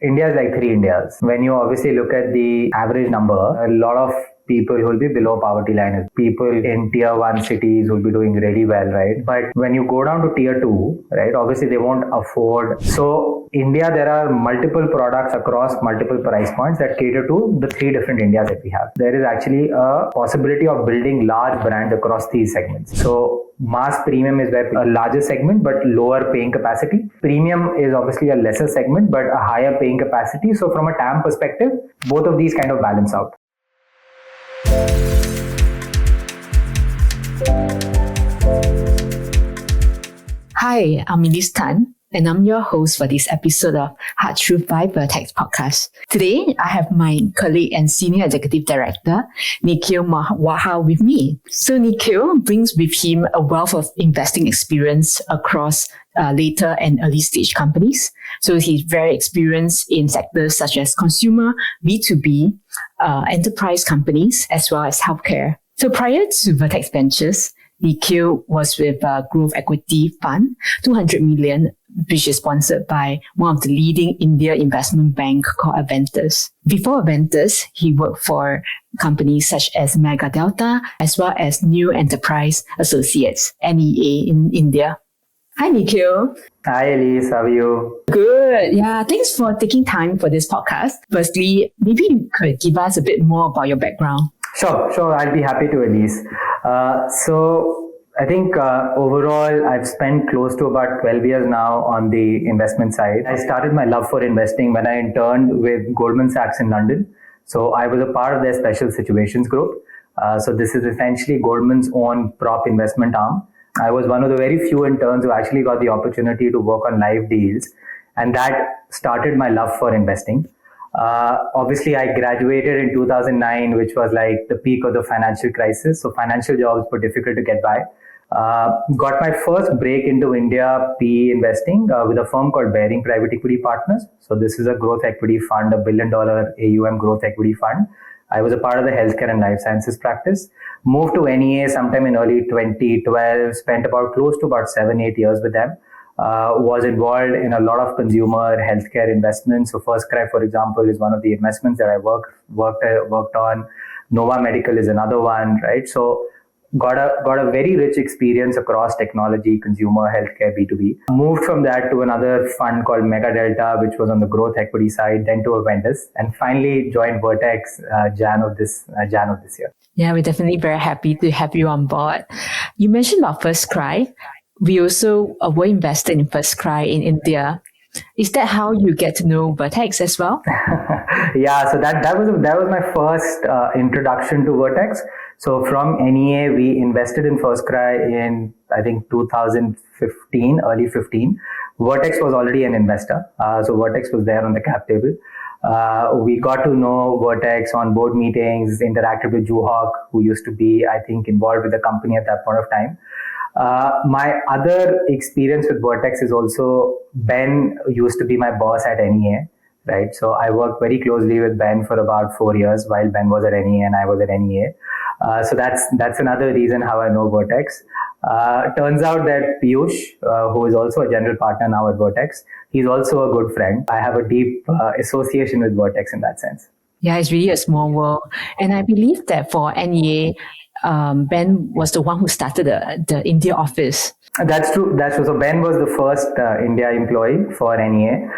India is like three Indias. When you obviously look at the average number, a lot of people who will be below poverty line. People in tier one cities will be doing really well, right? But when you go down to tier two, right, obviously they won't afford. So India, there are multiple products across multiple price points that cater to the three different Indias that we have. There is actually a possibility of building large brands across these segments. So mass premium is where a larger segment but lower paying capacity. Premium is obviously a lesser segment but a higher paying capacity. So from a TAM perspective, both of these kind of balance out. Hi, I'm Elise Tan, and I'm your host for this episode of Hard Truth by Vertex podcast. Today, I have my colleague and Senior Executive Director, Nikhil Mahawar, with me. So Nikhil brings with him a wealth of investing experience across later and early stage companies. So he's very experienced in sectors such as consumer, B2B, enterprise companies, as well as healthcare. So prior to Vertex Ventures, Nikhil was with a growth equity fund, 200 million, which is sponsored by one of the leading India investment bank called Aventus. Before Aventus, he worked for companies such as Mega Delta, as well as New Enterprise Associates, NEA in India. Hi, Nikhil. Hi, Elise. How are you? Good. Yeah, thanks for taking time for this podcast. Firstly, maybe you could give us a bit more about your background. Sure. I'll be happy to, Elise. So I think overall, I've spent close to about 12 years now on the investment side. I started my love for investing when I interned with Goldman Sachs in London. So I was a part of their special situations group. So this is essentially Goldman's own prop investment arm. I was one of the very few interns who actually got the opportunity to work on live deals. And that started my love for investing. Obviously, I graduated in 2009, which was like the peak of the financial crisis. So financial jobs were difficult to get by. Got my first break into India PE investing with a firm called Baring Private Equity Partners. So this is a growth equity fund, $1 billion AUM growth equity fund. I was a part of the healthcare and life sciences practice. Moved to NEA sometime in early 2012, spent close to about 7-8 years with them. Was involved in a lot of consumer healthcare investments. So FirstCry, for example, is one of the investments that I worked on. Nova Medical is another one, right? So got a very rich experience across technology, consumer, healthcare, B2B. Moved from that to another fund called Mega Delta, which was on the growth equity side, then to Aventus, and finally joined Vertex Jan of this year. Yeah, we're definitely very happy to have you on board. You mentioned about FirstCry. We also were invested in FirstCry in India. Is that how you get to know Vertex as well? Yeah, so that was my first introduction to Vertex. So from NEA, we invested in FirstCry in, I think, 2015, early 15. Vertex was already an investor. So Vertex was there on the cap table. We got to know Vertex on board meetings, interacted with Juhok, who used to be, I think, involved with the company at that point of time. My other experience with Vertex is also Ben used to be my boss at NEA, right? So I worked very closely with Ben for about 4 years while Ben was at NEA and I was at NEA. So that's another reason how I know Vertex. Turns out that Piyush, who is also a general partner now at Vertex, he's also a good friend. I have a deep association with Vertex in that sense. Yeah, it's really a small world. And I believe that for NEA, Ben was the one who started the India office. That's true. So Ben was the first India employee for NEA.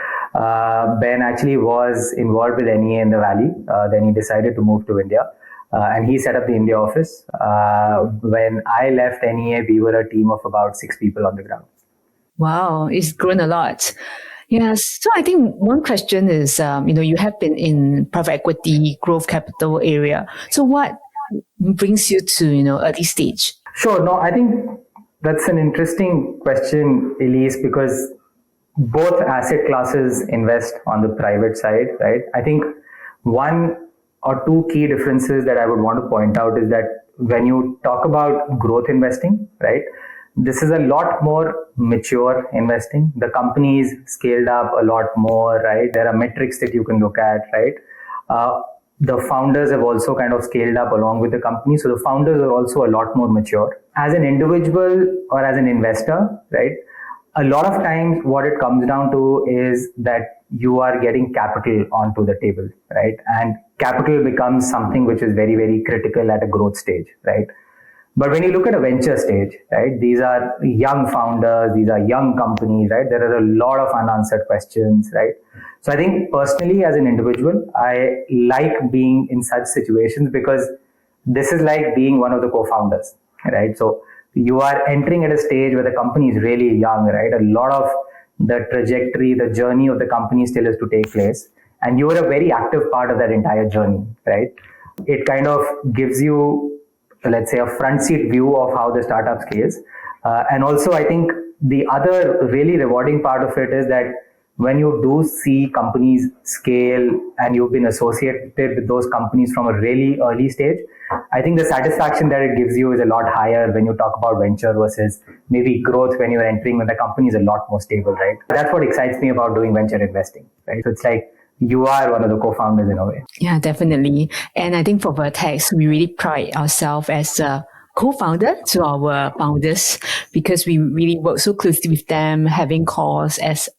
Ben actually was involved with NEA in the Valley. Then he decided to move to India. And he set up the India office. When I left NEA, we were a team of about 6 people on the ground. Wow, it's grown a lot. Yes. So I think one question is, you have been in private equity, growth capital area. So what brings you to, early stage? Sure. No, I think that's an interesting question, Elise, because both asset classes invest on the private side, right? I think one or two key differences that I would want to point out is that when you talk about growth investing, right, this is a lot more mature investing. The companies scaled up a lot more, right? There are metrics that you can look at, right? The founders have also kind of scaled up along with the company. So the founders are also a lot more mature. As an individual or as an investor, right, a lot of times what it comes down to is that you are getting capital onto the table, right? And capital becomes something which is very, very critical at a growth stage, right? But when you look at a venture stage, right, these are young founders, these are young companies, right? There are a lot of unanswered questions, right? So I think personally, as an individual, I like being in such situations because this is like being one of the co-founders, right? So you are entering at a stage where the company is really young, right? A lot of the trajectory, the journey of the company still is to take place. And you are a very active part of that entire journey, right? It kind of gives you, let's say, a front seat view of how the startup scales. And also, I think the other really rewarding part of it is that when you do see companies scale and you've been associated with those companies from a really early stage, I think the satisfaction that it gives you is a lot higher when you talk about venture versus maybe growth when you're entering when the company is a lot more stable, right? That's what excites me about doing venture investing, right? So it's like you are one of the co-founders in a way. Yeah, definitely. And I think for Vertex, we really pride ourselves as a co-founder to our founders because we really work so closely with them, having calls as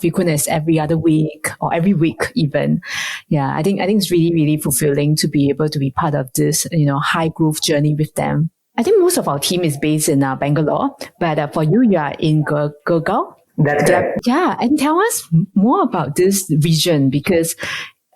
frequent as every other week or every week even. Yeah, I think it's really, really fulfilling to be able to be part of this, high growth journey with them. I think most of our team is based in Bangalore, but for you are in Gurgaon. That's correct. Yeah, and tell us more about this region because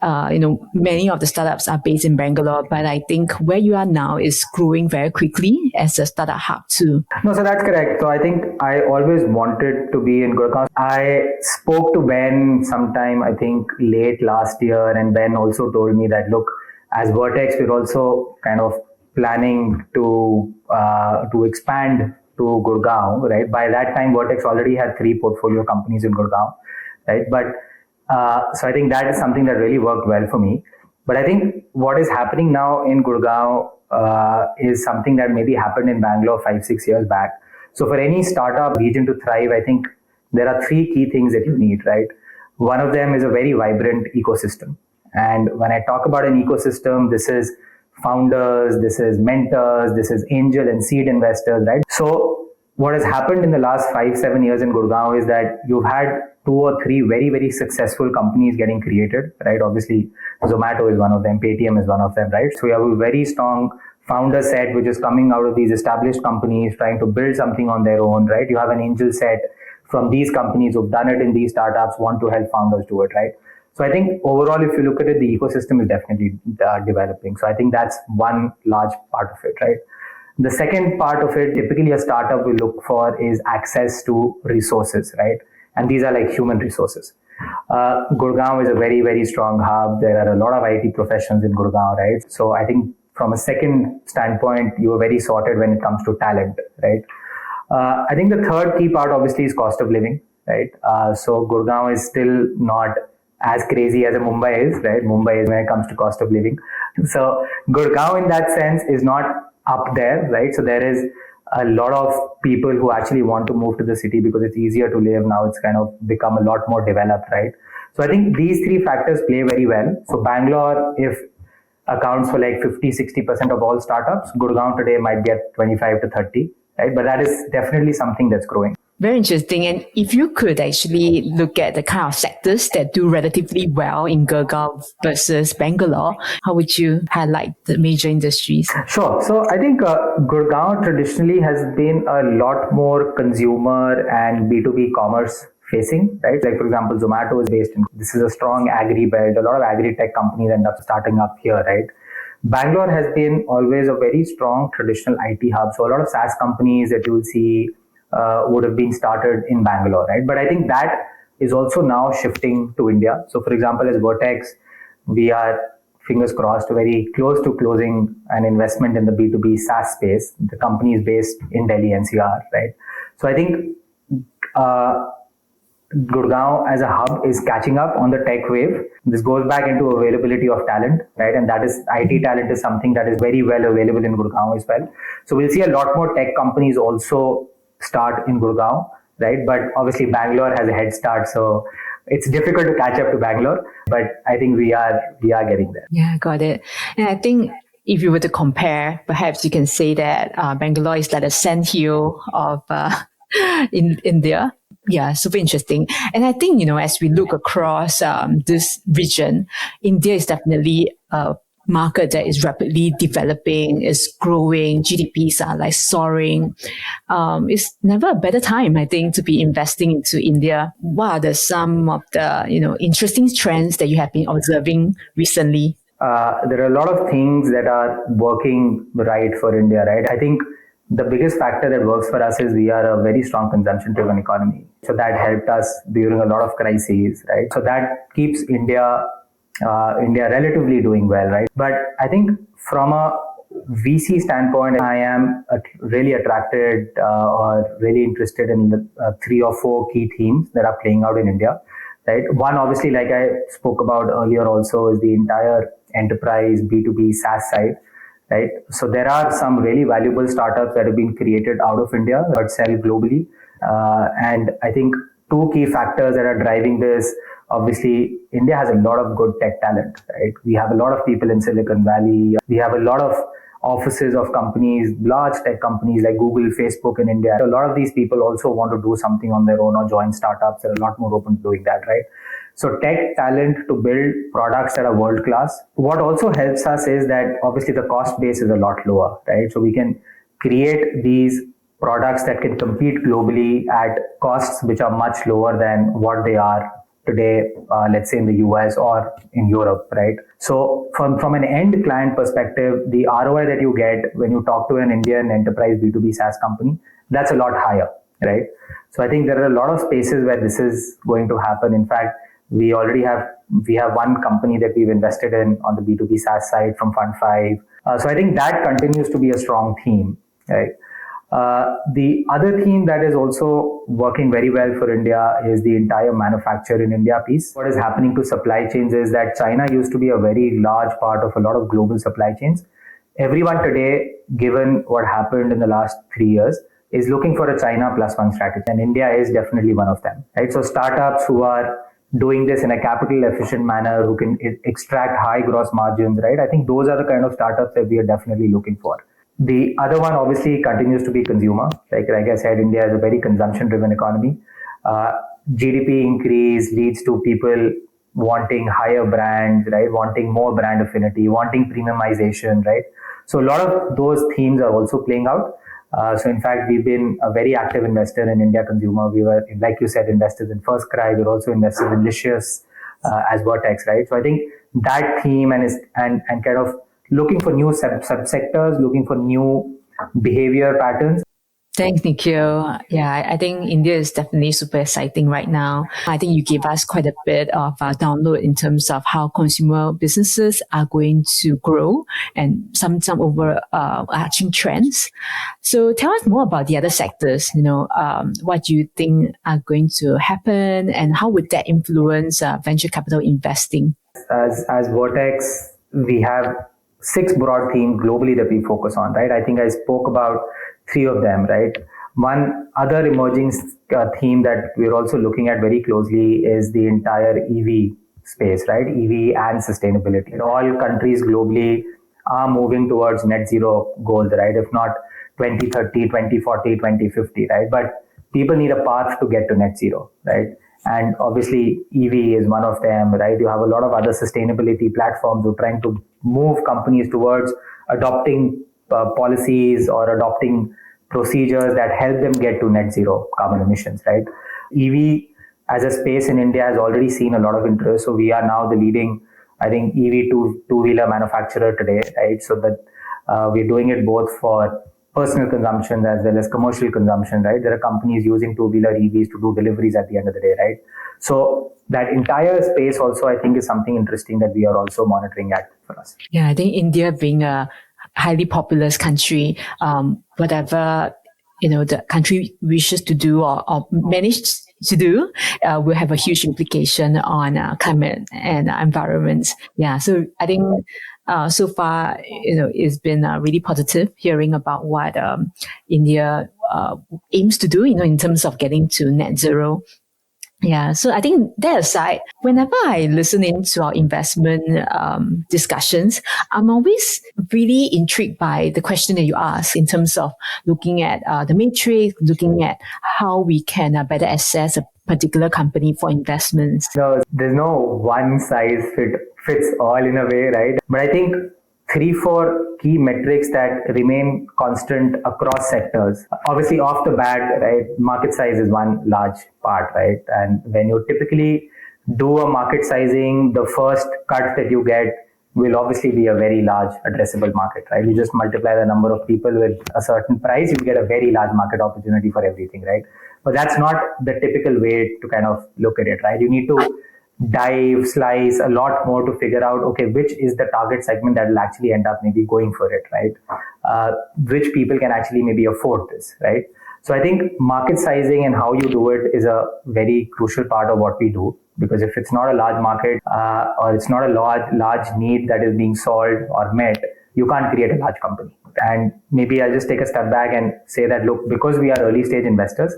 many of the startups are based in Bangalore, but I think where you are now is growing very quickly as a startup hub too. No, so that's correct. So I think I always wanted to be in Gurgaon. I spoke to Ben sometime, I think late last year, and Ben also told me that, look, as Vertex, we're also kind of planning to expand to Gurgaon, right? By that time, Vertex already had 3 portfolio companies in Gurgaon, right? But so I think that is something that really worked well for me. But I think what is happening now in Gurgaon is something that maybe happened in Bangalore 5-6 years back. So for any startup region to thrive, I think there are 3 key things that you need, right? One of them is a very vibrant ecosystem. And when I talk about an ecosystem, this is founders, this is mentors, this is angel and seed investors, right? So what has happened in the last 5-7 years in Gurgaon is that you've had 2 or 3 very, very successful companies getting created, right? Obviously, Zomato is one of them, Paytm is one of them, right? So you have a very strong founder set which is coming out of these established companies trying to build something on their own, right? You have an angel set from these companies who've done it in these startups, want to help founders do it, right? So I think overall, if you look at it, the ecosystem is definitely developing. So I think that's one large part of it, right? The second part of it, typically a startup will look for is access to resources, right? And these are like human resources. Gurgaon is a very, very strong hub. There are a lot of IT professionals in Gurgaon, right? So I think from a second standpoint, you are very sorted when it comes to talent, right? I think the third key part obviously is cost of living, right? So Gurgaon is still not as crazy as a Mumbai is, right? Mumbai is when it comes to cost of living. So Gurgaon in that sense is not up there, right? So there is a lot of people who actually want to move to the city because it's easier to live now. It's kind of become a lot more developed, right? So I think these 3 factors play very well. So Bangalore, if accounts for like 50-60% of all startups, Gurgaon today might be at 25 to 30, right? But that is definitely something that's growing. Very interesting. And if you could actually look at the kind of sectors that do relatively well in Gurgaon versus Bangalore, how would you highlight the major industries? Sure. So I think Gurgaon traditionally has been a lot more consumer and B2B commerce facing, right? Like for example, Zomato is based in, this is a strong agri belt. A lot of agri-tech companies end up starting up here, right? Bangalore has been always a very strong traditional IT hub. So a lot of SaaS companies that you will see would have been started in Bangalore, right? But I think that is also now shifting to India. So for example, as Vertex, we are, fingers crossed, very close to closing an investment in the B2B SaaS space. The company is based in Delhi NCR, right? So I think Gurgaon as a hub is catching up on the tech wave. This goes back into availability of talent, right? And that is, IT talent is something that is very well available in Gurgaon as well. So we'll see a lot more tech companies also start in Gurgaon, right? But obviously Bangalore has a head start, so it's difficult to catch up to Bangalore, but I think we are getting there. Yeah, got it. And I think if you were to compare, perhaps you can say that Bangalore is like a sandhill of in India. Yeah, super interesting. And I think, as we look across this region, India is definitely a market that is rapidly developing, is growing, GDPs are like soaring. It's never a better time, I think, to be investing into India. What are some of the, interesting trends that you have been observing recently? There are a lot of things that are working right for India, right? I think the biggest factor that works for us is we are a very strong consumption-driven economy. So that helped us during a lot of crises, right? So that keeps India relatively doing well, right? But I think from a VC standpoint, I am really attracted or really interested in the three or four key themes that are playing out in India. Right. One, obviously, like I spoke about earlier, also is the entire enterprise B2B SaaS side. Right. So there are some really valuable startups that have been created out of India but sell globally. And I think two key factors that are driving this. Obviously, India has a lot of good tech talent, right? We have a lot of people in Silicon Valley. We have a lot of offices of companies, large tech companies like Google, Facebook in India. A lot of these people also want to do something on their own or join startups. They're a lot more open to doing that, right? So tech talent to build products that are world class. What also helps us is that obviously the cost base is a lot lower, right? So we can create these products that can compete globally at costs which are much lower than what they are today, let's say in the US or in Europe, right? So from an end client perspective, the ROI that you get when you talk to an Indian enterprise B2B SaaS company, that's a lot higher, right? So I think there are a lot of spaces where this is going to happen. In fact, we have one company that we've invested in on the B2B SaaS side from Fund 5. So I think that continues to be a strong theme, right? The other theme that is also working very well for India is the entire manufacture in India piece. What is happening to supply chains is that China used to be a very large part of a lot of global supply chains. Everyone today, given what happened in the last 3 years, is looking for a China plus one strategy. And India is definitely one of them, right? So startups who are doing this in a capital efficient manner, who can extract high gross margins, right? I think those are the kind of startups that we are definitely looking for. The other one obviously continues to be consumer. Like I said, India is a very consumption-driven economy. GDP increase leads to people wanting higher brands, right? Wanting more brand affinity, wanting premiumization, right? So a lot of those themes are also playing out. So in fact, we've been a very active investor in India consumer. We were, like you said, investors in FirstCry. We're also invested in Licious as Vertex, right? So I think that theme and kind of looking for new subsectors, looking for new behavior patterns. Thanks, Nikhil. Yeah, I think India is definitely super exciting right now. I think you gave us quite a bit of download in terms of how consumer businesses are going to grow and some overarching trends. So tell us more about the other sectors. What do you think are going to happen and how would that influence venture capital investing? As Vertex, we have 6 broad themes globally that we focus on, right? I think I spoke about 3 of them, right? One other emerging theme that we're also looking at very closely is the entire EV space, right? EV and sustainability. All countries globally are moving towards net zero goals, right? If not 2030, 2040, 2050, right? But people need a path to get to net zero, right? And obviously EV is one of them, right? You have a lot of other sustainability platforms who are trying to move companies towards adopting policies or adopting procedures that help them get to net zero carbon emissions, right? EV as a space in India has already seen a lot of interest. So we are now the leading, I think, EV two-wheeler manufacturer today, right? So that we're doing it both for personal consumption as well as commercial consumption, right? There are companies using two-wheeler EVs to do deliveries at the end of the day, right? So that entire space also, I think, is something interesting that we are also monitoring at for us. Yeah, I think India being a highly populous country, whatever the country wishes to do or manage to do will have a huge implication on climate and environment. Yeah, so I think so far it's been really positive hearing about what India aims to do in terms of getting to net zero. Yeah, so I think that aside, whenever I listen into our investment discussions, I'm always really intrigued by the question that you ask in terms of looking at the matrix, looking at how we can better assess a particular company for investments. No, there's no one size fits all in a way, right? But I think three, four key metrics that remain constant across sectors. Obviously, off the bat, right, market size is one large part, right? And when you typically do a market sizing, the first cut that you get will obviously be a very large addressable market, right? You just multiply the number of people with a certain price, you get a very large market opportunity for everything, right? But that's not the typical way to kind of look at it, right? You need to dive, slice a lot more to figure out, okay, which is the target segment that will actually end up maybe going for it, right? Which people can actually maybe afford this, right? So I think market sizing and how you do it is a very crucial part of what we do, because if it's not a large market or it's not a large need that is being solved or met, you can't create a large company. And maybe I'll just take a step back and say that, look, because we are early stage investors,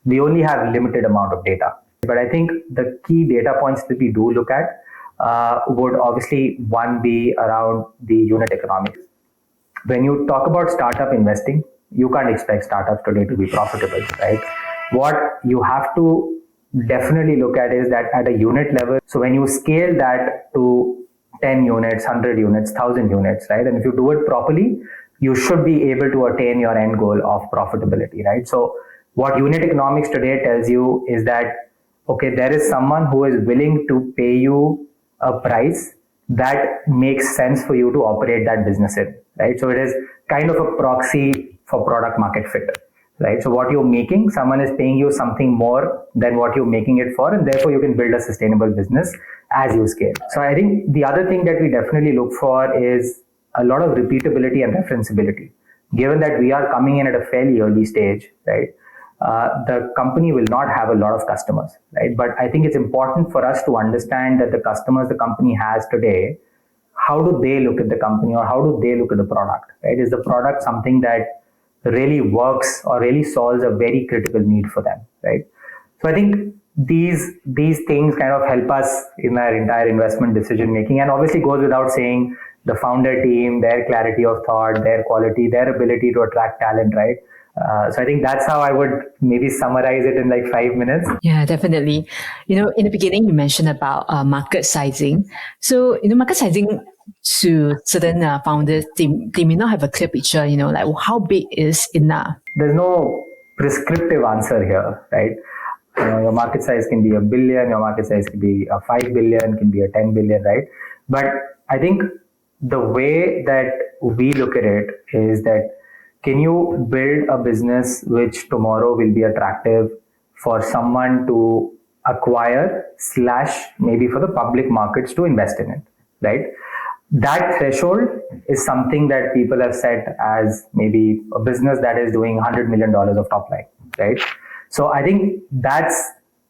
we only have limited amount of data. But I think the key data points that we do look at would obviously one be around the unit economics. When you talk about startup investing, you can't expect startups today to be profitable, right? What you have to definitely look at is that at a unit level. So when you scale that to 10 units, 100 units, 1,000 units, right? And if you do it properly, you should be able to attain your end goal of profitability, right? So what unit economics today tells you is that, okay, there is someone who is willing to pay you a price that makes sense for you to operate that business in, right? So it is kind of a proxy for product market fit, right? So what you're making, someone is paying you something more than what you're making it for, and therefore you can build a sustainable business as you scale. So I think the other thing that we definitely look for is a lot of repeatability and referenceability. Given that we are coming in at a fairly early stage, right? The company will not have a lot of customers, right? But I think it's important for us to understand that the customers the company has today, how do they look at the company or how do they look at the product, right? Is the product something that really works or really solves a very critical need for them, right? So I think these things kind of help us in our entire investment decision making, and obviously goes without saying the founder team, their clarity of thought, their quality, their ability to attract talent, right? So I think that's how I would maybe summarize it in like 5 minutes. Yeah, definitely. In the beginning, you mentioned about market sizing. So, market sizing to certain founders, they may not have a clear picture, like how big is enough? There's no prescriptive answer here, right? Your market size can be $1 billion, your market size can be a 5 billion, can be a 10 billion, right? But I think the way that we look at it is that, can you build a business which tomorrow will be attractive for someone to acquire / maybe for the public markets to invest in it, right? That threshold is something that people have set as maybe a business that is doing $100 million of top line, right? So I think that's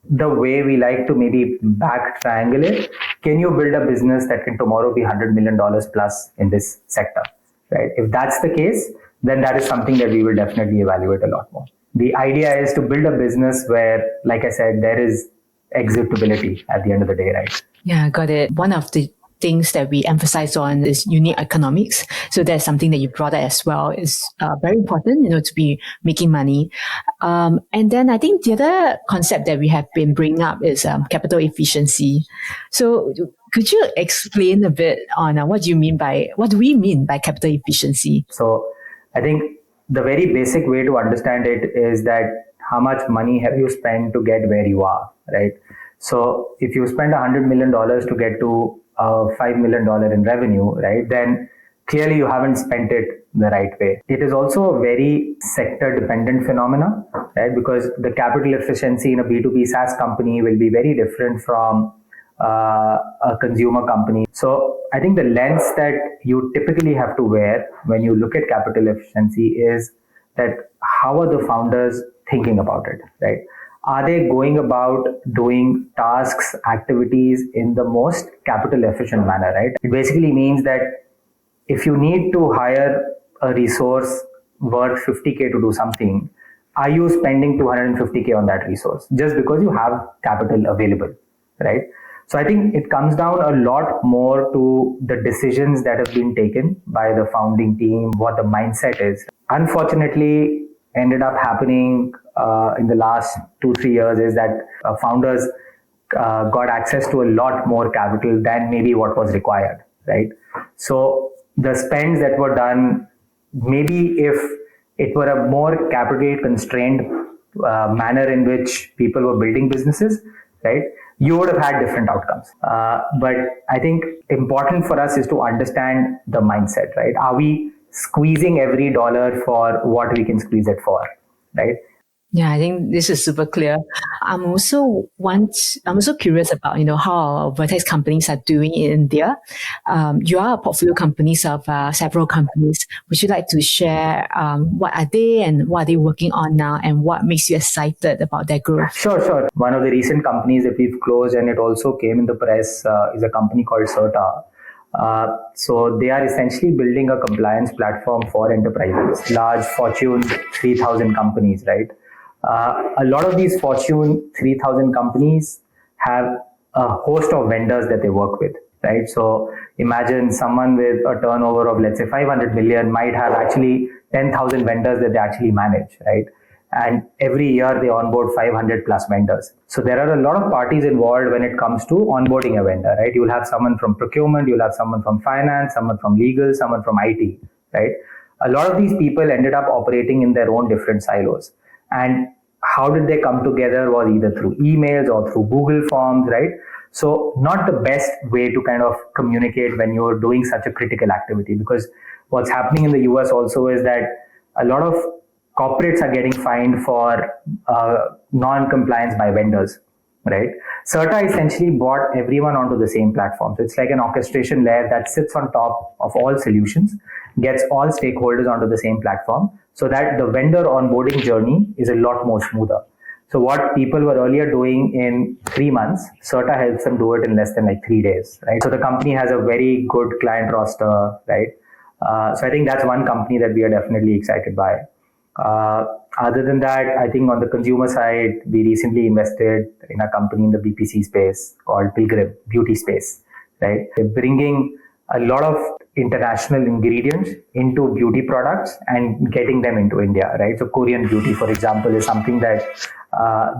the way we like to maybe back triangulate. Can you build a business that can tomorrow be $100 million plus in this sector, right? If that's the case, then that is something that we will definitely evaluate a lot more. The idea is to build a business where, like I said, there is executability at the end of the day, right? Yeah, got it. One of the things that we emphasize on is unit economics. So that's something that you brought up as well. Is very important, to be making money. And then I think the other concept that we have been bringing up is capital efficiency. So could you explain a bit on what do we mean by capital efficiency? So I think the very basic way to understand it is that how much money have you spent to get where you are, right? So if you spend $100 million to get to $5 million in revenue, right, then clearly you haven't spent it the right way. It is also a very sector dependent phenomena, right? Because the capital efficiency in a B2B SaaS company will be very different from a consumer company. So I think the lens that you typically have to wear when you look at capital efficiency is that how are the founders thinking about it, right? Are they going about doing tasks, activities in the most capital efficient manner, right? It basically means that if you need to hire a resource worth 50K to do something, are you spending 250K on that resource just because you have capital available, right? So I think it comes down a lot more to the decisions that have been taken by the founding team, what the mindset is. Unfortunately, ended up happening in the last 2-3 years is that founders got access to a lot more capital than maybe what was required, right? So the spends that were done, maybe if it were a more capital constrained manner in which people were building businesses, right, you would have had different outcomes. But I think important for us is to understand the mindset, right? Are we squeezing every dollar for what we can squeeze it for, right? Yeah, I think this is super clear. I'm also curious about, how Vertex companies are doing in India. You are a portfolio companies of several companies. Would you like to share what are they and what are they working on now and what makes you excited about their growth? Sure. One of the recent companies that we've closed and it also came in the press is a company called Certa. So they are essentially building a compliance platform for enterprises, large Fortune 3000 companies, right? A lot of these Fortune 3000 companies have a host of vendors that they work with, right? So imagine someone with a turnover of, let's say, 500 million might have actually 10,000 vendors that they actually manage, right? And every year they onboard 500 plus vendors. So there are a lot of parties involved when it comes to onboarding a vendor, right? You'll have someone from procurement, you'll have someone from finance, someone from legal, someone from IT, right? A lot of these people ended up operating in their own different silos. And how did they come together was either through emails or through Google Forms, right? So not the best way to kind of communicate when you're doing such a critical activity, because what's happening in the US also is that a lot of corporates are getting fined for non-compliance by vendors, right? Certa essentially brought everyone onto the same platform. So it's like an orchestration layer that sits on top of all solutions, gets all stakeholders onto the same platform so that the vendor onboarding journey is a lot more smoother. So what people were earlier doing in 3 months, Certa helps them do it in less than like 3 days, right? So the company has a very good client roster, right? So I think that's one company that we are definitely excited by. Other than that, I think on the consumer side, we recently invested in a company in the BPC space called Pilgrim Beauty Space, right? They're bringing a lot of international ingredients into beauty products and getting them into India, right? So Korean beauty, for example, is something that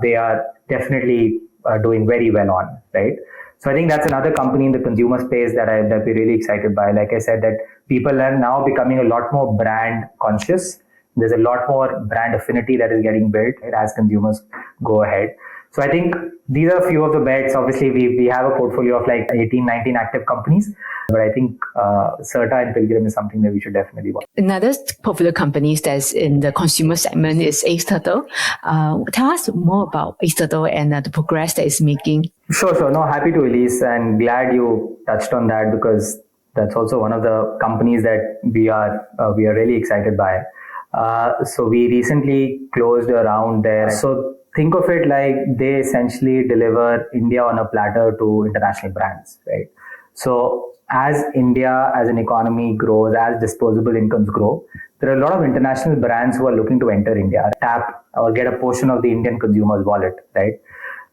they are definitely doing very well on, right? So I think that's another company in the consumer space that we're really excited by. Like I said, that people are now becoming a lot more brand conscious. There's a lot more brand affinity that is getting built as consumers go ahead. So I think these are a few of the bets. Obviously, we have a portfolio of like 18, 19 active companies, but I think Certa and Pilgrim is something that we should definitely watch. Another portfolio company that's in the consumer segment is Ace Turtle. Tell us more about Ace Turtle and the progress that it's making. Sure. No, happy to, Elise, and glad you touched on that because that's also one of the companies that we are really excited by. So we recently closed a round there. So think of it like they essentially deliver India on a platter to international brands, right? So as India as an economy grows, as disposable incomes grow, there are a lot of international brands who are looking to enter India, tap or get a portion of the Indian consumer's wallet, right?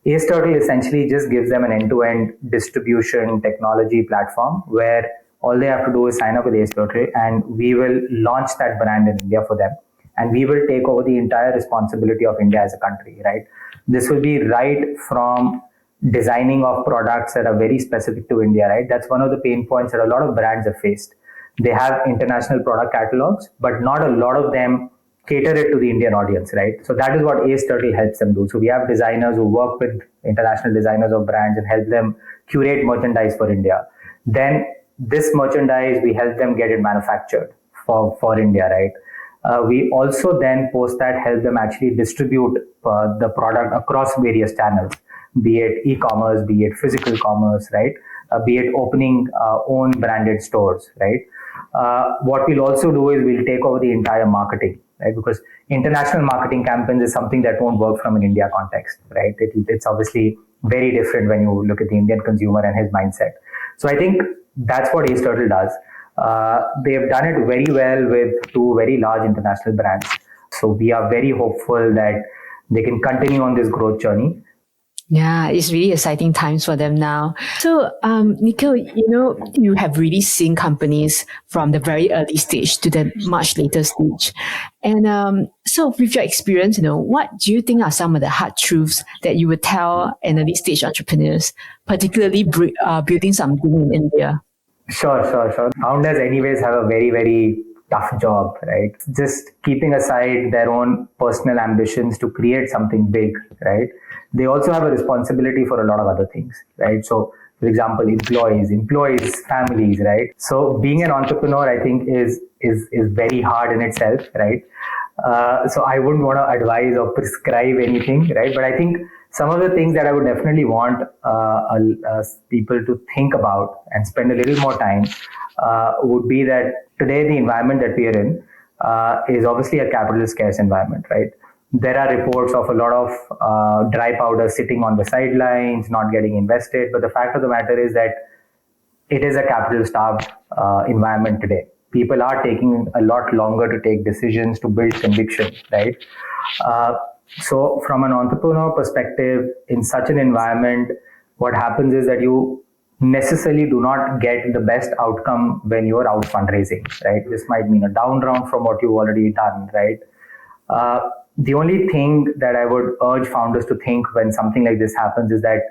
Ace Turtle essentially just gives them an end-to-end distribution technology platform where all they have to do is sign up with Ace Turtle and we will launch that brand in India for them. And we will take over the entire responsibility of India as a country, right? This will be right from designing of products that are very specific to India, right? That's one of the pain points that a lot of brands have faced. They have international product catalogs, but not a lot of them cater it to the Indian audience, right? So that is what Ace Turtle helps them do. So we have designers who work with international designers of brands and help them curate merchandise for India. Then this merchandise, we help them get it manufactured for India, right? We also then post that help them actually distribute the product across various channels, be it e-commerce, be it physical commerce, right? Be it opening own branded stores, right? What we'll also do is we'll take over the entire marketing, right? Because international marketing campaigns is something that won't work from an India context, right? It's obviously very different when you look at the Indian consumer and his mindset. So I think that's what Ace Turtle does. They've done it very well with two very large international brands. So we are very hopeful that they can continue on this growth journey. Yeah, it's really exciting times for them now. So, Nikhil, you have really seen companies from the very early stage to the much later stage. And so with your experience, what do you think are some of the hard truths that you would tell an early stage entrepreneurs, particularly building something in India? Sure. Founders anyways have a very, very tough job, right? Just keeping aside their own personal ambitions to create something big, right? They also have a responsibility for a lot of other things, right? So, for example, employees, families, right? So being an entrepreneur, I think is very hard in itself, right? So I wouldn't want to advise or prescribe anything, right? But I think some of the things that I would definitely want people to think about and spend a little more time would be that today the environment that we are in is obviously a capital scarce environment, right? There are reports of a lot of dry powder sitting on the sidelines, not getting invested. But the fact of the matter is that it is a capital starved environment today. People are taking a lot longer to take decisions to build conviction, right? So from an entrepreneur perspective, in such an environment, what happens is that you necessarily do not get the best outcome when you're out fundraising, right? This might mean a down round from what you've already done, right? The only thing that I would urge founders to think when something like this happens is that,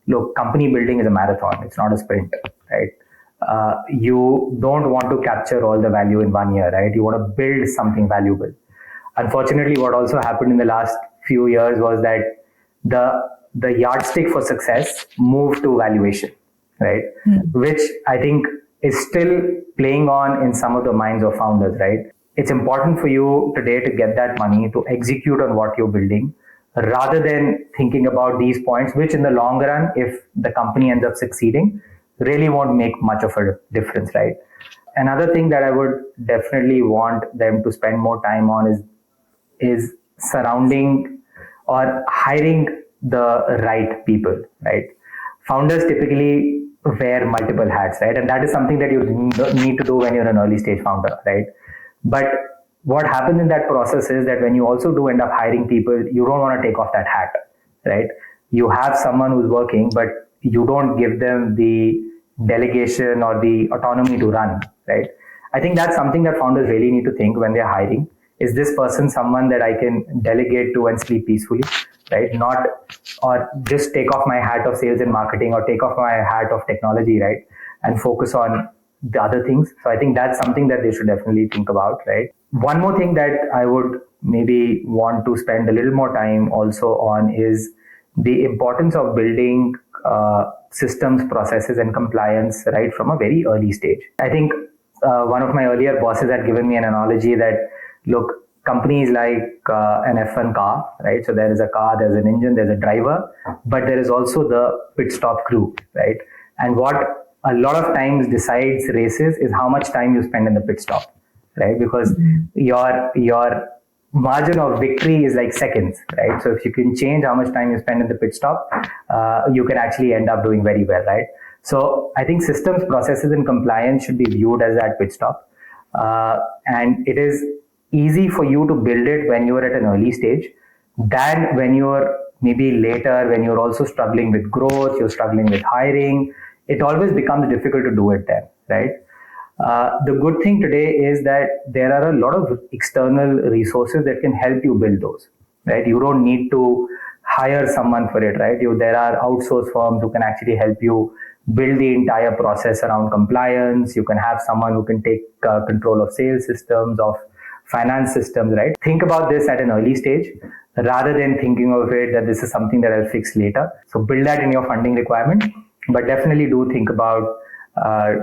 look, company building is a marathon. It's not a sprint, right? You don't want to capture all the value in 1 year, right? You want to build something valuable. Unfortunately, what also happened in the last few years was that the yardstick for success moved to valuation, right? Which I think is still playing on in some of the minds of founders, right? It's important for you today to get that money to execute on what you're building rather than thinking about these points, which in the long run, if the company ends up succeeding, really won't make much of a difference, right? Another thing that I would definitely want them to spend more time on is surrounding or hiring the right people, right? Founders typically wear multiple hats, right? And that is something that you need to do when you're an early stage founder, right? But what happens in that process is that when you also do end up hiring people, you don't want to take off that hat, right? You have someone who's working, but you don't give them the delegation or the autonomy to run, right? I think that's something that founders really need to think when they're hiring. Is this person someone that I can delegate to and sleep peacefully, right? Not, or just take off my hat of sales and marketing or take off my hat of technology, right? And focus on the other things. So I think that's something that they should definitely think about, right? One more thing that I would maybe want to spend a little more time also on is the importance of building systems, processes, and compliance right from a very early stage. I think one of my earlier bosses had given me an analogy that, look, companies like an F1 car, right? So there is a car, there's an engine, there's a driver, but there is also the pit stop crew, right? And what a lot of times decides races is how much time you spend in the pit stop, right? Because your margin of victory is like seconds, right? So if you can change how much time you spend in the pit stop, you can actually end up doing very well, right? So I think systems, processes, and compliance should be viewed as that pit stop. And it is easy for you to build it when you're at an early stage than when you're maybe later, when you're also struggling with growth, you're struggling with hiring. It always becomes difficult to do it then, right? The good thing today is that there are a lot of external resources that can help you build those, right? You don't need to hire someone for it, right? There are outsource firms who can actually help you build the entire process around compliance. You can have someone who can take control of sales systems, of finance systems, right? Think about this at an early stage rather than thinking of it that this is something that I'll fix later. So build that in your funding requirement, but definitely do think about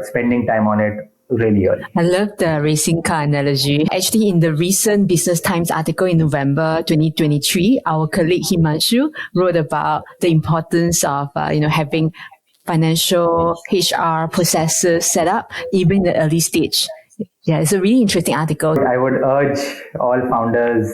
spending time on it really early. I love the racing car analogy. Actually, in the recent Business Times article in November 2023, our colleague Himanshu wrote about the importance of having financial HR processes set up even in the early stage. Yeah, it's a really interesting article. I would urge all founders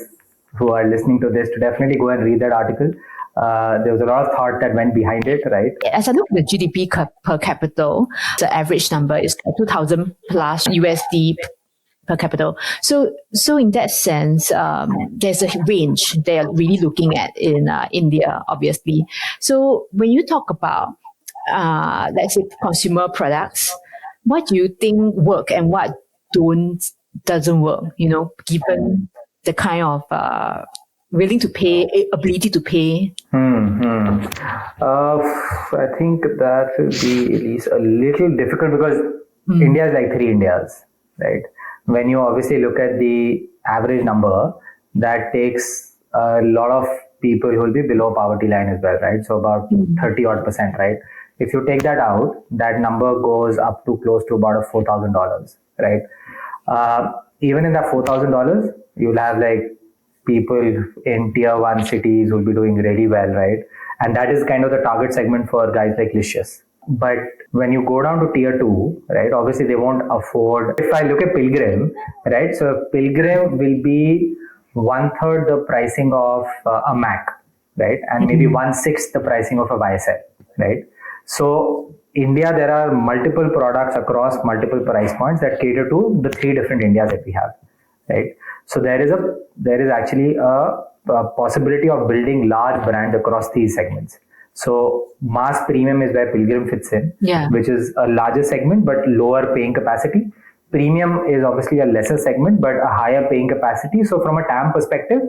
who are listening to this to definitely go and read that article. There was a lot of thought that went behind it, right? As I look at the GDP per capita, the average number is 2,000 plus USD per capita. So in that sense, there's a range they are really looking at in India, obviously. So when you talk about, let's say, consumer products, what do you think work and what doesn't work? Given the kind of willing to pay, ability to pay. I think that will be at least a little difficult because India is like three Indias, right? When you obviously look at the average number, that takes a lot of people who will be below poverty line as well, right? So about 30 odd %, right? If you take that out, that number goes up to close to about $4,000, right? Even in that $4,000, you'll have like people in tier 1 cities will be doing really well, right? And that is kind of the target segment for guys like Licious. But when you go down to tier 2, right, obviously they won't afford. If I look at Pilgrim, right, so Pilgrim will be 1/3 the pricing of a Mac, right, and maybe 1/6 the pricing of a YSL, right? So India, there are multiple products across multiple price points that cater to the three different Indias that we have, right? So there is actually a possibility of building large brands across these segments. So mass premium is where Pilgrim fits in, which is a larger segment but lower paying capacity. Premium is obviously a lesser segment but a higher paying capacity. So from a TAM perspective,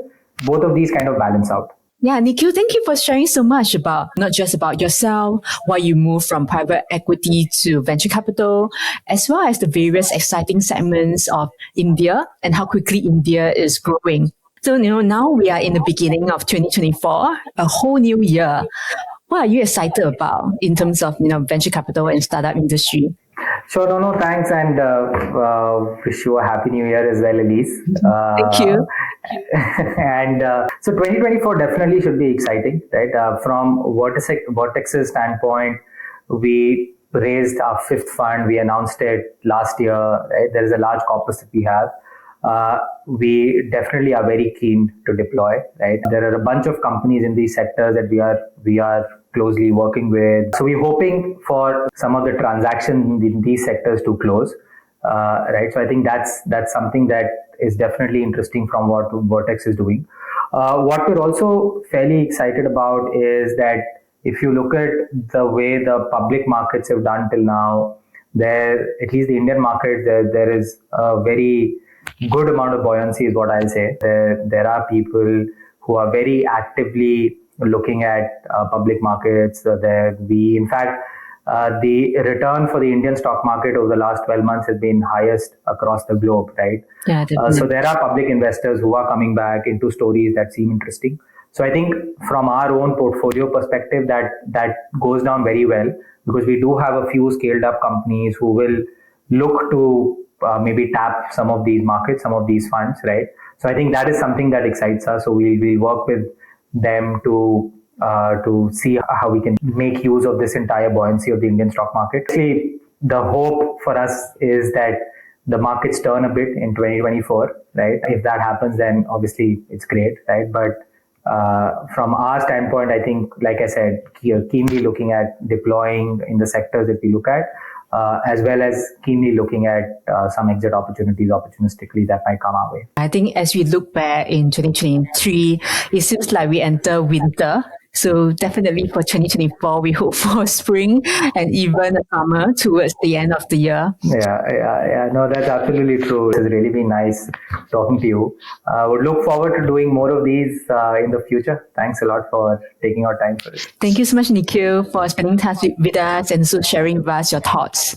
both of these kind of balance out. Yeah, Nikhil, thank you for sharing so much about not just about yourself, why you moved from private equity to venture capital, as well as the various exciting segments of India and how quickly India is growing. So, now we are in the beginning of 2024, a whole new year. What are you excited about in terms of, venture capital and startup industry? Sure, no, thanks, and wish you a happy new year as well, Elise. Thank you. And so 2024 definitely should be exciting, right? From Vertex's standpoint, we raised our 5th fund. We announced it last year, right? There is a large corpus that we have. We definitely are very keen to deploy, right? There are a bunch of companies in these sectors that we are closely working with. So we're hoping for some of the transactions in these sectors to close, right? So I think that's something that is definitely interesting from what Vertex is doing. What we're also fairly excited about is that if you look at the way the public markets have done till now, at least the Indian market, there is a very good amount of buoyancy is what I'll say. There are people who are very actively looking at public markets. In fact, the return for the Indian stock market over the last 12 months has been highest across the globe, right? Yeah, so there are public investors who are coming back into stories that seem interesting. So I think from our own portfolio perspective, that goes down very well because we do have a few scaled up companies who will look to maybe tap some of these markets, some of these funds, right? So I think that is something that excites us. So we'll work with them to see how we can make use of this entire buoyancy of the Indian stock market. Actually, the hope for us is that the markets turn a bit in 2024, right? If that happens, then obviously it's great, right? But from our standpoint, I think, like I said, keenly looking at deploying in the sectors that we look at, as well as keenly looking at some exit opportunities opportunistically that might come our way. I think as we look back in 2023, it seems like we enter winter. So definitely for 2024, we hope for spring and even a summer towards the end of the year. Yeah. No, that's absolutely true. It has really been nice talking to you. Would look forward to doing more of these in the future. Thanks a lot for taking our time for it. Thank you so much, Nikhil, for spending time with us and also sharing with us your thoughts.